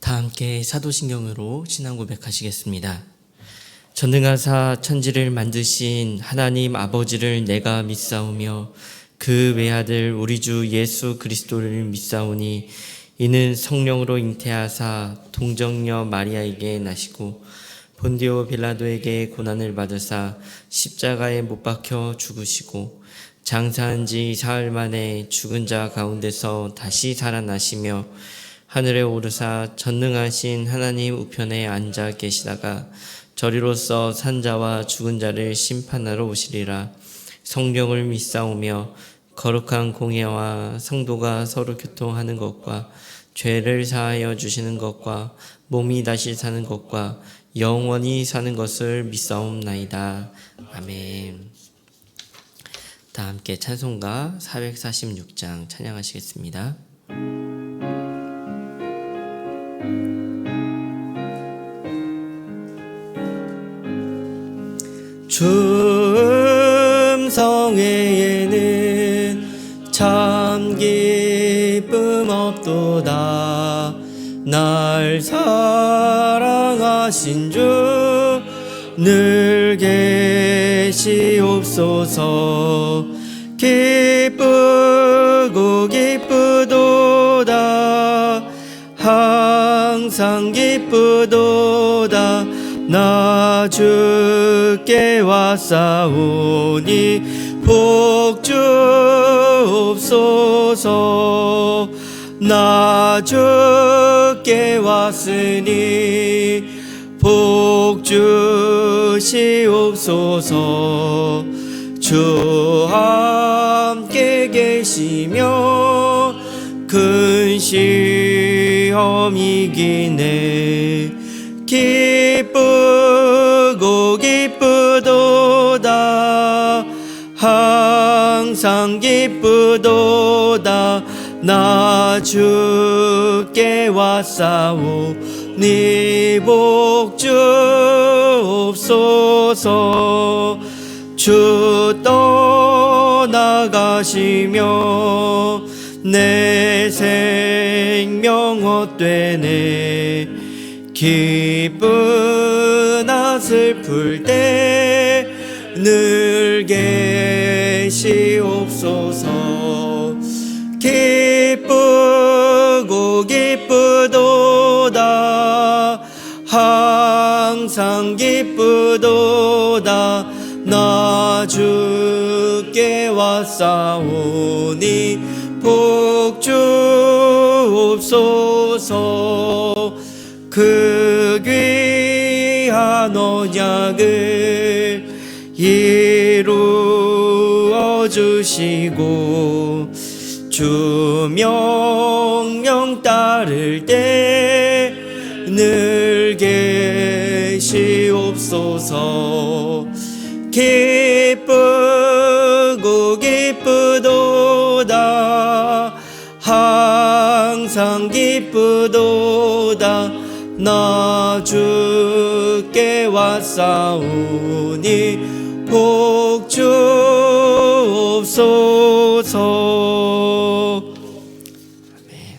다 함께 사도신경으로 신앙 고백하시겠습니다. 전능하사 천지를 만드신 하나님 아버지를 내가 믿사오며 그 외아들 우리 주 예수 그리스도를 믿사오니 이는 성령으로 잉태하사 동정녀 마리아에게 나시고 본디오 빌라도에게 고난을 받으사 십자가에 못 박혀 죽으시고 장사한 지 사흘 만에 죽은 자 가운데서 다시 살아나시며 하늘에 오르사 전능하신 하나님 우편에 앉아 계시다가 저리로서 산자와 죽은 자를 심판하러 오시리라. 성령을 믿사오며 거룩한 공예와 성도가 서로 교통하는 것과 죄를 사하여 주시는 것과 몸이 다시 사는 것과 영원히 사는 것을 믿사옵나이다. 아멘. 다 함께 찬송가 446장 찬양하시겠습니다. 주 음성에는 참 기쁨 없도다. 날 사랑하신 주 늘 계시옵소서. 기쁘고 기쁘도다. 항상 기쁘도다. 나 주께 왔사오니 복 주옵소서. 나 주께 왔으니 복 주시옵소서. 주 함께 계시며 큰 시험 이기네. 기쁘고 기쁘도다. 항상 기쁘도다. 나 주께 왔사오니 복 주옵소서. 주 떠나가시며 내 생명 헛되네. 기쁘나 슬플 때 늘 계시옵소서. 기쁘고 기쁘도다. 항상 기쁘도다. 나 주께 왔사오니 복 주옵소서. 그 귀한 언약을 이루어 주시고 주 명령 따를 때 늘 계시옵소서. 기쁘고 기쁘도다. 항상 기쁘도다. 나 주께 왔사오니 복 주옵소서. 아멘.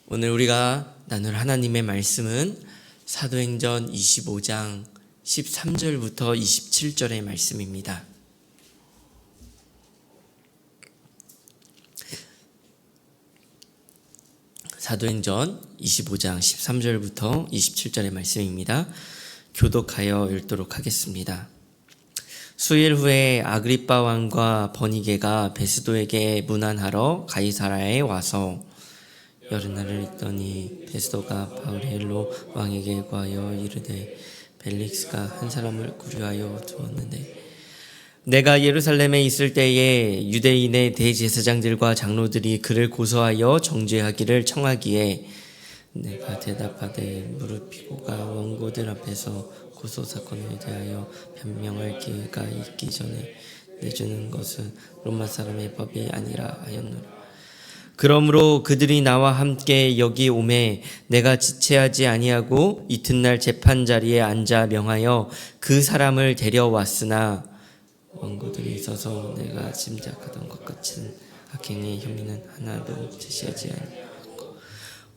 오늘 우리가 나눌 하나님의 말씀은 사도행전 25장 13절부터 27절의 말씀입니다. 사도행전 25장 13절부터 27절의 말씀입니다. 교독하여 읽도록 하겠습니다. 수일 후에 아그리빠 왕과 버니게가 베스도에게 문안하러 가이사라에 와서 여러 날을 있더니 베스도가 바울헬로 왕에게 구하여 이르되 벨릭스가 한 사람을 구류하여 두었는데 내가 예루살렘에 있을 때에 유대인의 대제사장들과 장로들이 그를 고소하여 정죄하기를 청하기에 내가 대답하되 무릎 피고가 원고들 앞에서 고소 사건에 대하여 변명할 기회가 있기 전에 내주는 것은 로마 사람의 법이 아니라 하였노라. 그러므로 그들이 나와 함께 여기 오매 내가 지체하지 아니하고 이튿날 재판 자리에 앉아 명하여 그 사람을 데려왔으나 원고들이 있어서 내가 짐작하던 것 같은 악행의 혐의는 하나도 제시하지 아니하고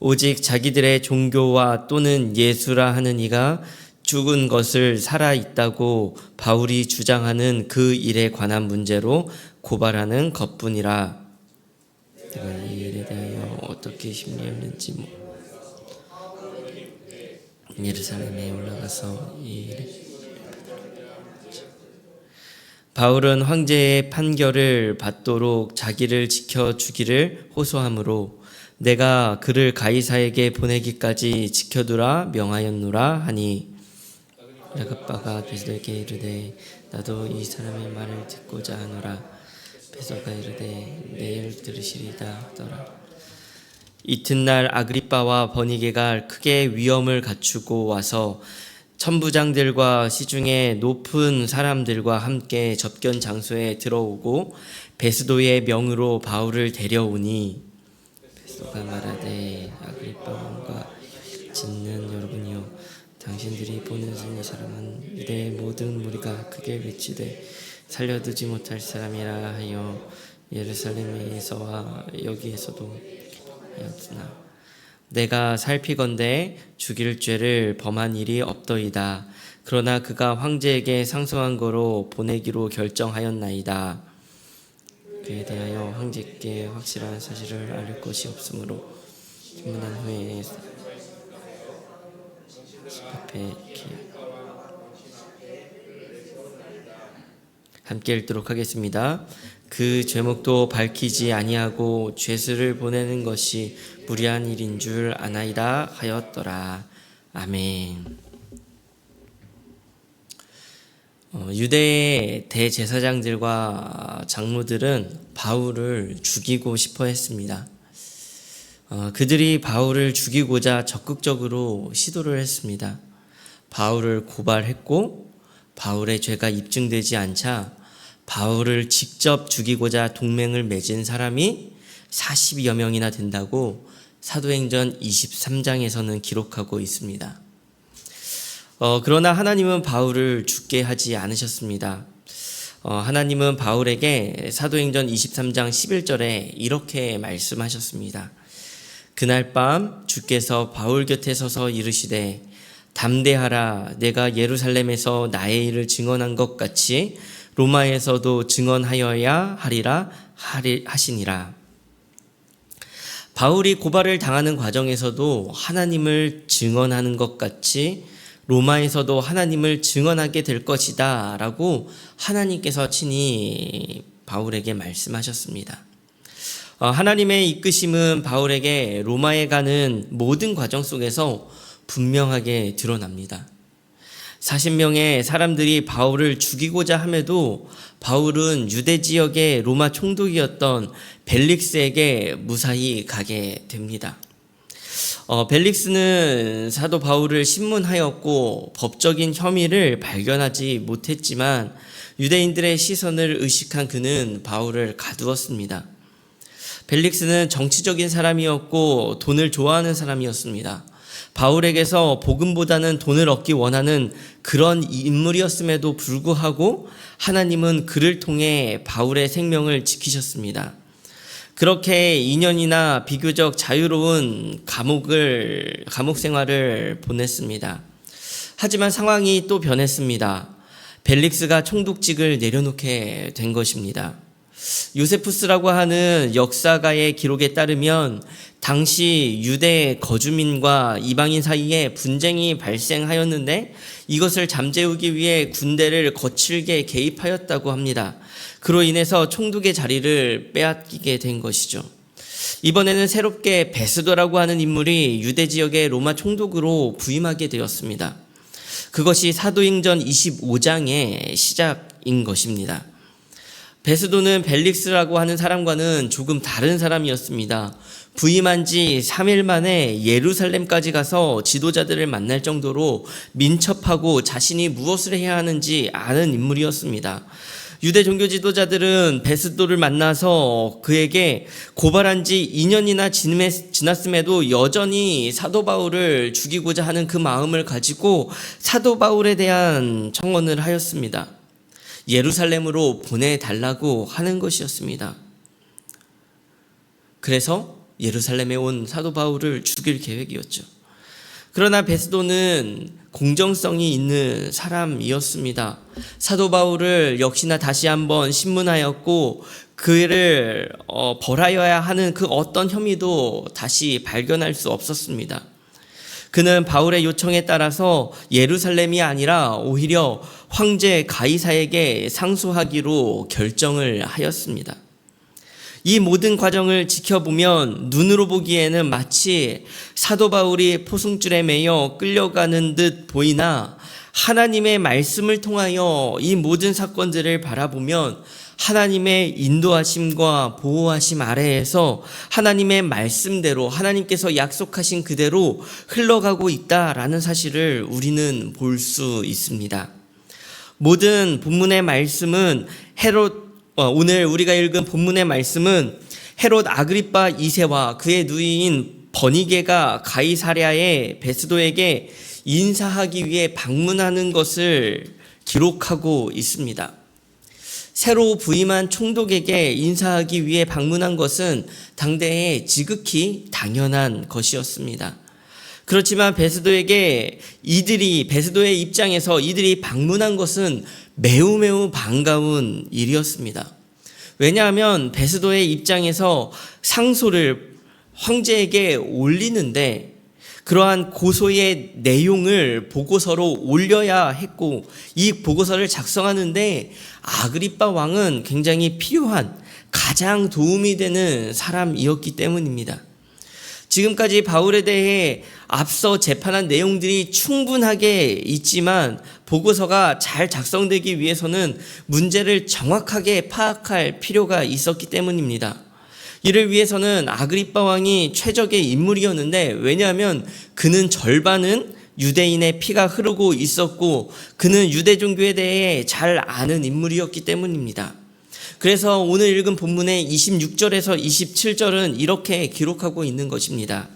오직 자기들의 종교와 또는 예수라 하는 이가 죽은 것을 살아 있다고 바울이 주장하는 그 일에 관한 문제로 고발하는 것뿐이라. 내가 이 일에 대하여 어떻게 심리했는지 예루살렘에 올라가서 이 일에 바울은 황제의 판결을 받도록 자기를 지켜주기를 호소하므로 내가 그를 가이사에게 보내기까지 지켜두라 명하였노라 하니 아그리빠가 베소에게 이르되 나도 이 사람의 말을 듣고자 하노라. 베소가 이르되 내일 들으시리다 하더라. 이튿날 아그리빠와 버니게가 크게 위엄을 갖추고 와서 천부장들과 시중에 높은 사람들과 함께 접견 장소에 들어오고 베스도의 명으로 바울을 데려오니 베스도가 말하되 아그리빠 왕과 짓는 여러분이여 당신들이 보는 이 사람은 유대의 모든 무리가 크게 외치되 살려두지 못할 사람이라 하여 예루살렘에서와 여기에서도 하였으나 내가 살피건대 죽일 죄를 범한 일이 없더이다. 그러나 그가 황제에게 상소한 거로 보내기로 결정하였나이다. 그에 대하여 황제께 확실한 사실을 알릴 것이 없으므로 신문한 후에 앞에 함께 읽도록 하겠습니다. 그 죄목도 밝히지 아니하고 죄수를 보내는 것이 무리한 일인 줄 아나이다 하였더라. 아멘. 유대의 대제사장들과 장로들은 바울을 죽이고 싶어 했습니다. 그들이 바울을 죽이고자 적극적으로 시도를 했습니다. 바울을 고발했고 바울의 죄가 입증되지 않자 바울을 직접 죽이고자 동맹을 맺은 사람이 40여 명이나 된다고 사도행전 23장에서는 기록하고 있습니다. 그러나 하나님은 바울을 죽게 하지 않으셨습니다. 하나님은 바울에게 사도행전 23장 11절에 이렇게 말씀하셨습니다. 그날 밤 주께서 바울 곁에 서서 이르시되 담대하라. 내가 예루살렘에서 나의 일을 증언한 것 같이 로마에서도 증언하여야 하리라 하시니라. 바울이 고발을 당하는 과정에서도 하나님을 증언하는 것 같이 로마에서도 하나님을 증언하게 될 것이다 라고 하나님께서 친히 바울에게 말씀하셨습니다. 하나님의 이끄심은 바울에게 로마에 가는 모든 과정 속에서 분명하게 드러납니다. 40명의 사람들이 바울을 죽이고자 함에도 바울은 유대 지역의 로마 총독이었던 벨릭스에게 무사히 가게 됩니다. 벨릭스는 사도 바울을 신문하였고 법적인 혐의를 발견하지 못했지만 유대인들의 시선을 의식한 그는 바울을 가두었습니다. 벨릭스는 정치적인 사람이었고 돈을 좋아하는 사람이었습니다. 바울에게서 복음보다는 돈을 얻기 원하는 그런 인물이었음에도 불구하고 하나님은 그를 통해 바울의 생명을 지키셨습니다. 그렇게 2년이나 비교적 자유로운 감옥 생활을 보냈습니다. 하지만 상황이 또 변했습니다. 벨릭스가 총독직을 내려놓게 된 것입니다. 요세푸스라고 하는 역사가의 기록에 따르면 당시 유대 거주민과 이방인 사이에 분쟁이 발생하였는데 이것을 잠재우기 위해 군대를 거칠게 개입하였다고 합니다. 그로 인해서 총독의 자리를 빼앗기게 된 것이죠. 이번에는 새롭게 베스도라고 하는 인물이 유대 지역의 로마 총독으로 부임하게 되었습니다. 그것이 사도행전 25장의 시작인 것입니다. 베스도는 벨릭스라고 하는 사람과는 조금 다른 사람이었습니다. 부임한 지 3일 만에 예루살렘까지 가서 지도자들을 만날 정도로 민첩하고 자신이 무엇을 해야 하는지 아는 인물이었습니다. 유대 종교 지도자들은 베스도를 만나서 그에게 고발한 지 2년이나 지났음에도 여전히 사도 바울을 죽이고자 하는 그 마음을 가지고 사도 바울에 대한 청원을 하였습니다. 예루살렘으로 보내달라고 하는 것이었습니다. 그래서 예루살렘에 온 사도 바울을 죽일 계획이었죠. 그러나 베스도는 공정성이 있는 사람이었습니다. 사도 바울을 역시나 다시 한번 신문하였고 그를 벌하여야 하는 그 어떤 혐의도 다시 발견할 수 없었습니다. 그는 바울의 요청에 따라서 예루살렘이 아니라 오히려 황제 가이사에게 상소하기로 결정을 하였습니다. 이 모든 과정을 지켜보면 눈으로 보기에는 마치 사도 바울이 포승줄에 매여 끌려가는 듯 보이나 하나님의 말씀을 통하여 이 모든 사건들을 바라보면 하나님의 인도하심과 보호하심 아래에서 하나님의 말씀대로 하나님께서 약속하신 그대로 흘러가고 있다라는 사실을 우리는 볼 수 있습니다. 모든 본문의 말씀은 오늘 우리가 읽은 본문의 말씀은 헤롯 아그리파 2세와 그의 누이인 버니게가 가이사랴의 베스도에게 인사하기 위해 방문하는 것을 기록하고 있습니다. 새로 부임한 총독에게 인사하기 위해 방문한 것은 당대에 지극히 당연한 것이었습니다. 그렇지만 베스도의 입장에서 이들이 방문한 것은 매우 반가운 일이었습니다. 왜냐하면 베스도의 입장에서 상소를 황제에게 올리는데 그러한 고소의 내용을 보고서로 올려야 했고 이 보고서를 작성하는데 아그리빠 왕은 굉장히 필요한 가장 도움이 되는 사람이었기 때문입니다. 지금까지 바울에 대해 앞서 재판한 내용들이 충분하게 있지만 보고서가 잘 작성되기 위해서는 문제를 정확하게 파악할 필요가 있었기 때문입니다. 이를 위해서는 아그리빠 왕이 최적의 인물이었는데 왜냐하면 그는 절반은 유대인의 피가 흐르고 있었고 그는 유대 종교에 대해 잘 아는 인물이었기 때문입니다. 그래서 오늘 읽은 본문의 26절에서 27절은 이렇게 기록하고 있는 것입니다.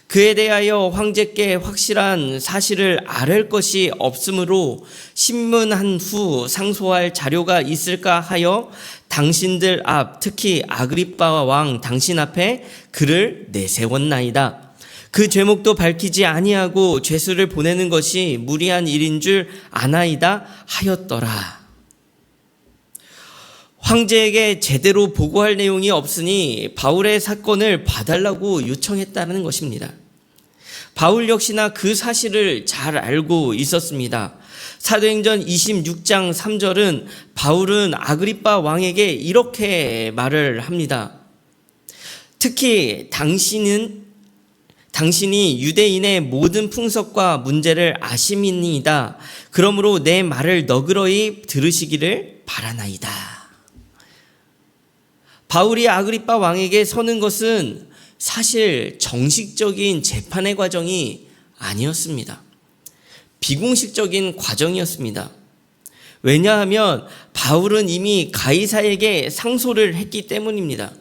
그에 대하여 황제께 확실한 사실을 아랠 것이 없으므로 신문한 후 상소할 자료가 있을까 하여 당신들 앞 특히 아그리빠 왕 당신 앞에 글을 내세웠나이다. 그 죄목도 밝히지 아니하고 죄수를 보내는 것이 무리한 일인 줄 아나이다 하였더라. 황제에게 제대로 보고할 내용이 없으니 바울의 사건을 봐달라고 요청했다는 것입니다. 바울 역시나 그 사실을 잘 알고 있었습니다. 사도행전 26장 3절은 바울은 아그리빠 왕에게 이렇게 말을 합니다. 특히 당신이 유대인의 모든 풍속과 문제를 아심이니이다. 그러므로 내 말을 너그러이 들으시기를 바라나이다. 바울이 아그리빠 왕에게 서는 것은 사실 정식적인 재판의 과정이 아니었습니다. 비공식적인 과정이었습니다. 왜냐하면 바울은 이미 가이사에게 상소를 했기 때문입니다.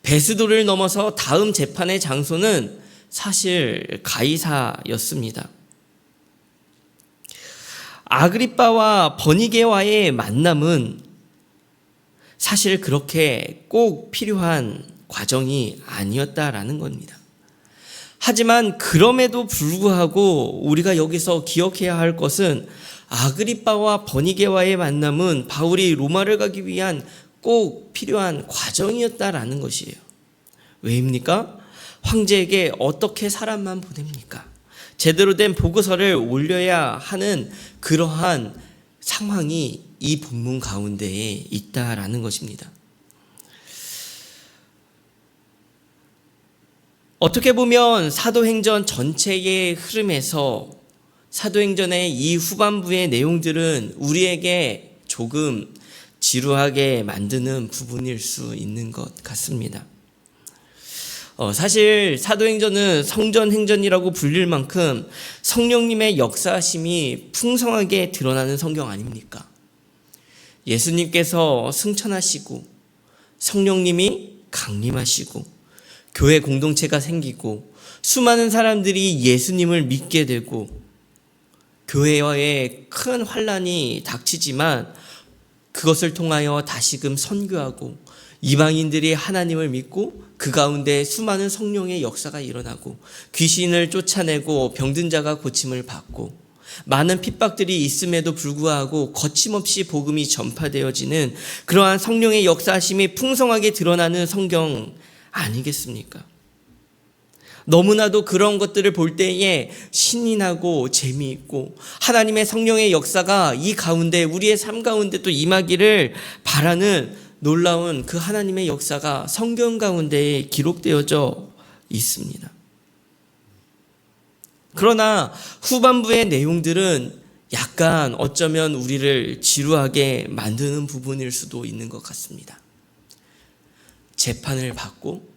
베스도를 넘어서 다음 재판의 장소는 사실 가이사였습니다. 아그리빠와 버니게와의 만남은 사실 그렇게 꼭 필요한 과정이 아니었다라는 겁니다. 하지만 그럼에도 불구하고 우리가 여기서 기억해야 할 것은 아그리빠와 버니게와의 만남은 바울이 로마를 가기 위한 꼭 필요한 과정이었다라는 것이에요. 왜입니까? 황제에게 어떻게 사람만 보냅니까? 제대로 된 보고서를 올려야 하는 그러한 상황이 이 본문 가운데에 있다라는 것입니다. 어떻게 보면 사도행전 전체의 흐름에서 사도행전의 이 후반부의 내용들은 우리에게 조금 지루하게 만드는 부분일 수 있는 것 같습니다. 사실 사도행전은 성전행전이라고 불릴 만큼 성령님의 역사하심이 풍성하게 드러나는 성경 아닙니까? 예수님께서 승천하시고 성령님이 강림하시고 교회 공동체가 생기고 수많은 사람들이 예수님을 믿게 되고 교회에 큰 환난이 닥치지만 그것을 통하여 다시금 선교하고 이방인들이 하나님을 믿고 그 가운데 수많은 성령의 역사가 일어나고 귀신을 쫓아내고 병든 자가 고침을 받고 많은 핍박들이 있음에도 불구하고 거침없이 복음이 전파되어지는 그러한 성령의 역사하심이 풍성하게 드러나는 성경 아니겠습니까? 너무나도 그런 것들을 볼 때에 신이 나고 재미있고 하나님의 성령의 역사가 이 가운데 우리의 삶 가운데 또 임하기를 바라는 놀라운 그 하나님의 역사가 성경 가운데에 기록되어져 있습니다. 그러나 후반부의 내용들은 약간 어쩌면 우리를 지루하게 만드는 부분일 수도 있는 것 같습니다. 재판을 받고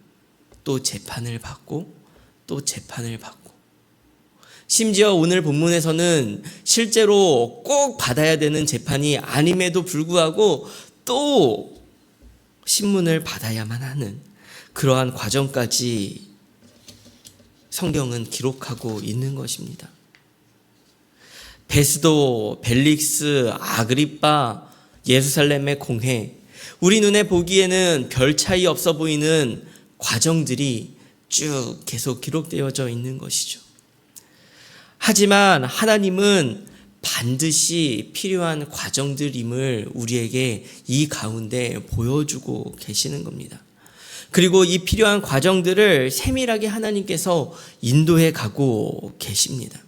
또 재판을 받고 또 재판을 받고, 심지어 오늘 본문에서는 실제로 꼭 받아야 되는 재판이 아님에도 불구하고 또 신문을 받아야만 하는 그러한 과정까지 성경은 기록하고 있는 것입니다. 베스도, 벨릭스, 아그리빠, 예루살렘의 공회, 우리 눈에 보기에는 별 차이 없어 보이는 과정들이 쭉 계속 기록되어져 있는 것이죠. 하지만 하나님은 반드시 필요한 과정들임을 우리에게 이 가운데 보여주고 계시는 겁니다. 그리고 이 필요한 과정들을 세밀하게 하나님께서 인도해 가고 계십니다.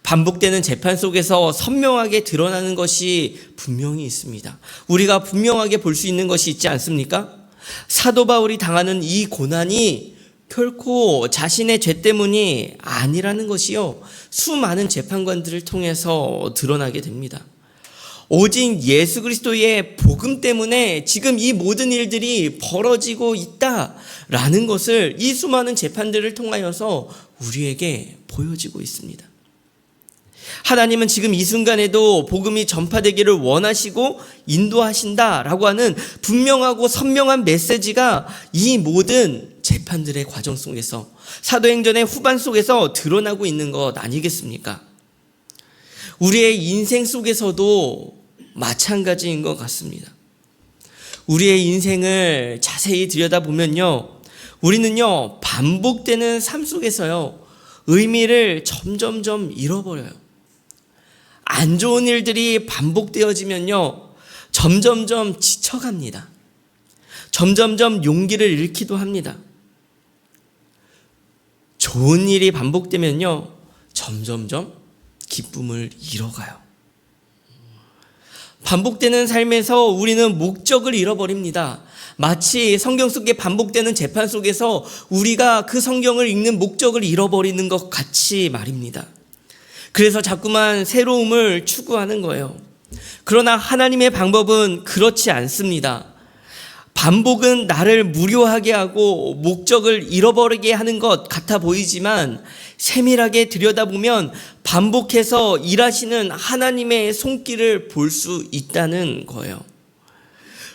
반복되는 재판 속에서 선명하게 드러나는 것이 분명히 있습니다. 우리가 분명하게 볼 수 있는 것이 있지 않습니까? 사도 바울이 당하는 이 고난이 결코 자신의 죄 때문이 아니라는 것이요, 수많은 재판관들을 통해서 드러나게 됩니다. 오직 예수 그리스도의 복음 때문에 지금 이 모든 일들이 벌어지고 있다라는 것을 이 수많은 재판들을 통하여서 우리에게 보여지고 있습니다. 하나님은 지금 이 순간에도 복음이 전파되기를 원하시고 인도하신다라고 하는 분명하고 선명한 메시지가 이 모든 재판들의 과정 속에서, 사도행전의 후반 속에서 드러나고 있는 것 아니겠습니까? 우리의 인생 속에서도 마찬가지인 것 같습니다. 우리의 인생을 자세히 들여다보면요, 우리는요 반복되는 삶 속에서요 의미를 점점점 잃어버려요. 안 좋은 일들이 반복되어지면요 점점점 지쳐갑니다. 점점점 용기를 잃기도 합니다. 좋은 일이 반복되면요 점점점 기쁨을 잃어가요. 반복되는 삶에서 우리는 목적을 잃어버립니다. 마치 성경 속에 반복되는 재판 속에서 우리가 그 성경을 읽는 목적을 잃어버리는 것 같이 말입니다. 그래서 자꾸만 새로움을 추구하는 거예요. 그러나 하나님의 방법은 그렇지 않습니다. 반복은 나를 무료하게 하고 목적을 잃어버리게 하는 것 같아 보이지만 세밀하게 들여다보면 반복해서 일하시는 하나님의 손길을 볼 수 있다는 거예요.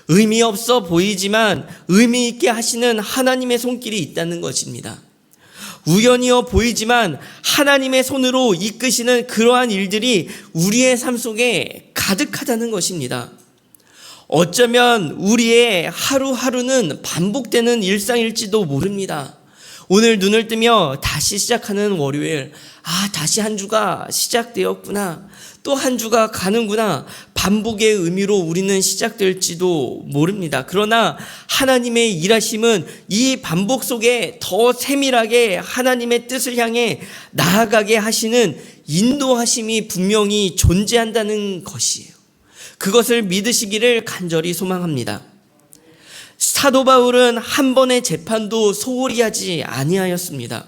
의미 없어 보이지만 의미 있게 하시는 하나님의 손길이 있다는 것입니다. 우연히어 보이지만 하나님의 손으로 이끄시는 그러한 일들이 우리의 삶 속에 가득하다는 것입니다. 어쩌면 우리의 하루하루는 반복되는 일상일지도 모릅니다. 오늘 눈을 뜨며 다시 시작하는 월요일, 다시 한 주가 시작되었구나, 또 한 주가 가는구나, 반복의 의미로 우리는 시작될지도 모릅니다. 그러나 하나님의 일하심은 이 반복 속에 더 세밀하게 하나님의 뜻을 향해 나아가게 하시는 인도하심이 분명히 존재한다는 것이에요. 그것을 믿으시기를 간절히 소망합니다. 사도 바울은 한 번의 재판도 소홀히 하지 아니하였습니다.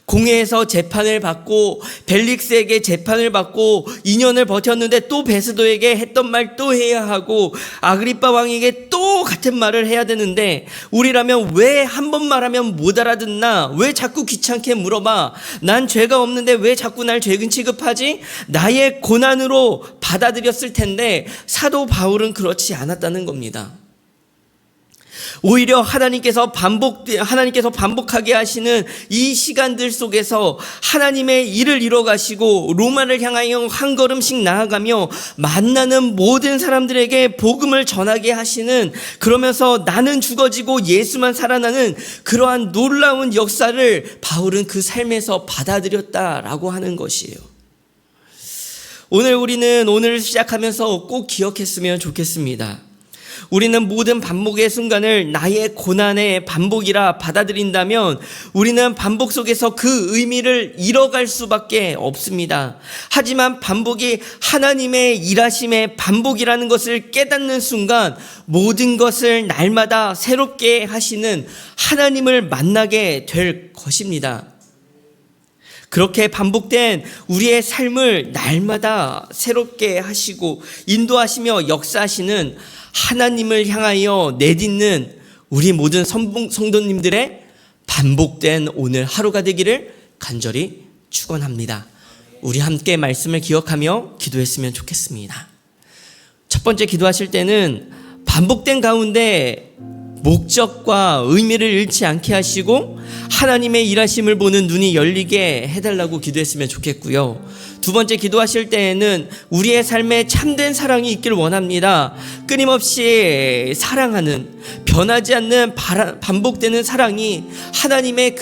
공회에서 재판을 받고 벨릭스에게 재판을 받고 2년을 버텼는데 또 베스도에게 했던 말 또 해야 하고 아그리빠 왕에게 또 같은 말을 해야 되는데, 우리라면 왜 한 번 말하면 못 알아듣나? 왜 자꾸 귀찮게 물어봐? 난 죄가 없는데 왜 자꾸 날 죄인 취급하지? 나의 고난으로 받아들였을 텐데 사도 바울은 그렇지 않았다는 겁니다. 오히려 하나님께서 반복하게 하시는 이 시간들 속에서 하나님의 일을 이뤄가시고 로마를 향하여 한 걸음씩 나아가며 만나는 모든 사람들에게 복음을 전하게 하시는, 그러면서 나는 죽어지고 예수만 살아나는 그러한 놀라운 역사를 바울은 그 삶에서 받아들였다라고 하는 것이에요. 오늘 시작하면서 꼭 기억했으면 좋겠습니다. 우리는 모든 반복의 순간을 나의 고난의 반복이라 받아들인다면 우리는 반복 속에서 그 의미를 잃어갈 수밖에 없습니다. 하지만 반복이 하나님의 일하심의 반복이라는 것을 깨닫는 순간 모든 것을 날마다 새롭게 하시는 하나님을 만나게 될 것입니다. 그렇게 반복된 우리의 삶을 날마다 새롭게 하시고 인도하시며 역사하시는 하나님을 향하여 내딛는 우리 모든 성도님들의 반복된 오늘 하루가 되기를 간절히 축원합니다. 우리 함께 말씀을 기억하며 기도했으면 좋겠습니다. 첫 번째 기도하실 때는 반복된 가운데 목적과 의미를 잃지 않게 하시고 하나님의 일하심을 보는 눈이 열리게 해달라고 기도했으면 좋겠고요. 두 번째 기도하실 때에는 우리의 삶에 참된 사랑이 있길 원합니다. 끊임없이 사랑하는, 변하지 않는 반복되는 사랑이 하나님의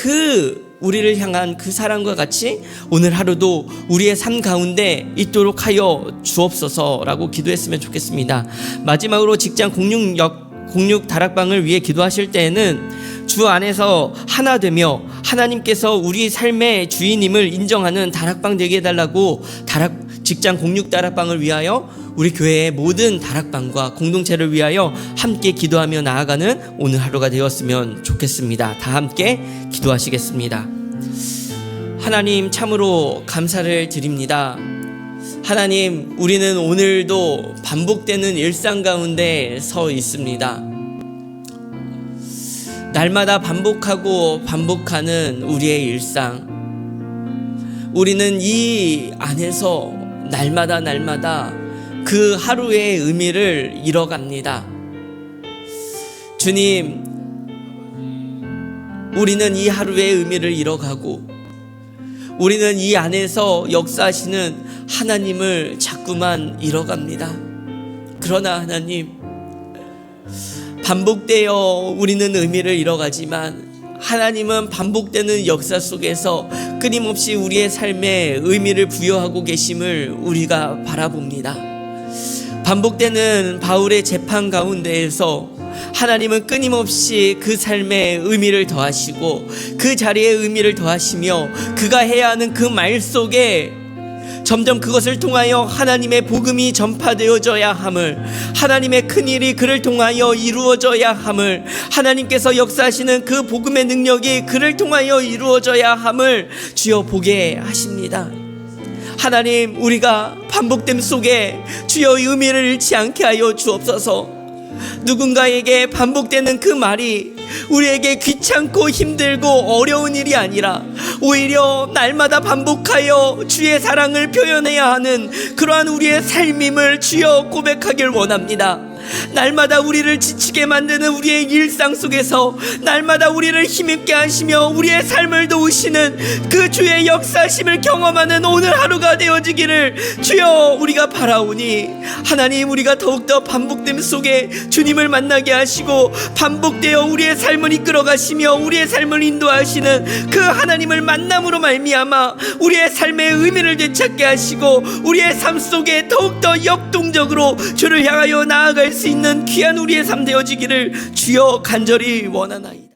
우리를 향한 그 사랑과 같이 오늘 하루도 우리의 삶 가운데 있도록 하여 주옵소서라고 기도했으면 좋겠습니다. 마지막으로 직장 공육 다락방을 위해 기도하실 때에는 주 안에서 하나 되며 하나님께서 우리 삶의 주인임을 인정하는 다락방 되게 해달라고 직장 공육 다락방을 위하여 우리 교회의 모든 다락방과 공동체를 위하여 함께 기도하며 나아가는 오늘 하루가 되었으면 좋겠습니다. 다 함께 기도하시겠습니다. 하나님, 참으로 감사를 드립니다. 하나님, 우리는 오늘도 반복되는 일상 가운데 서 있습니다. 날마다 반복하는 우리의 일상, 우리는 이 안에서 날마다 그 하루의 의미를 잃어갑니다. 주님, 우리는 이 하루의 의미를 잃어가고 우리는 이 안에서 역사하시는 하나님을 자꾸만 잃어갑니다. 그러나 하나님, 반복되어 우리는 의미를 잃어가지만 하나님은 반복되는 역사 속에서 끊임없이 우리의 삶에 의미를 부여하고 계심을 우리가 바라봅니다. 반복되는 바울의 재판 가운데에서 하나님은 끊임없이 그 삶에 의미를 더하시고 그 자리에 의미를 더하시며 그가 해야 하는 그 말 속에 점점 그것을 통하여 하나님의 복음이 전파되어져야 함을, 하나님의 큰일이 그를 통하여 이루어져야 함을, 하나님께서 역사하시는 그 복음의 능력이 그를 통하여 이루어져야 함을 주여 보게 하십니다. 하나님, 우리가 반복됨 속에 주여 의미를 잃지 않게 하여 주옵소서. 누군가에게 반복되는 그 말이 우리에게 귀찮고 힘들고 어려운 일이 아니라 오히려 날마다 반복하여 주의 사랑을 표현해야 하는 그러한 우리의 삶임을 주여 고백하길 원합니다. 날마다 우리를 지치게 만드는 우리의 일상 속에서 날마다 우리를 힘있게 하시며 우리의 삶을 도우시는 그 주의 역사심을 경험하는 오늘 하루가 되어지기를 주여 우리가 바라오니, 하나님, 우리가 더욱더 반복됨 속에 주님을 만나게 하시고 반복되어 우리의 삶을 이끌어 가시며 우리의 삶을 인도하시는 그 하나님을 만남으로 말미암아 우리의 삶의 의미를 되찾게 하시고 우리의 삶 속에 더욱더 역동적으로 주를 향하여 나아갈 수 있는 귀한 우리의 삶 되어지기를 주여 간절히 원하나이다.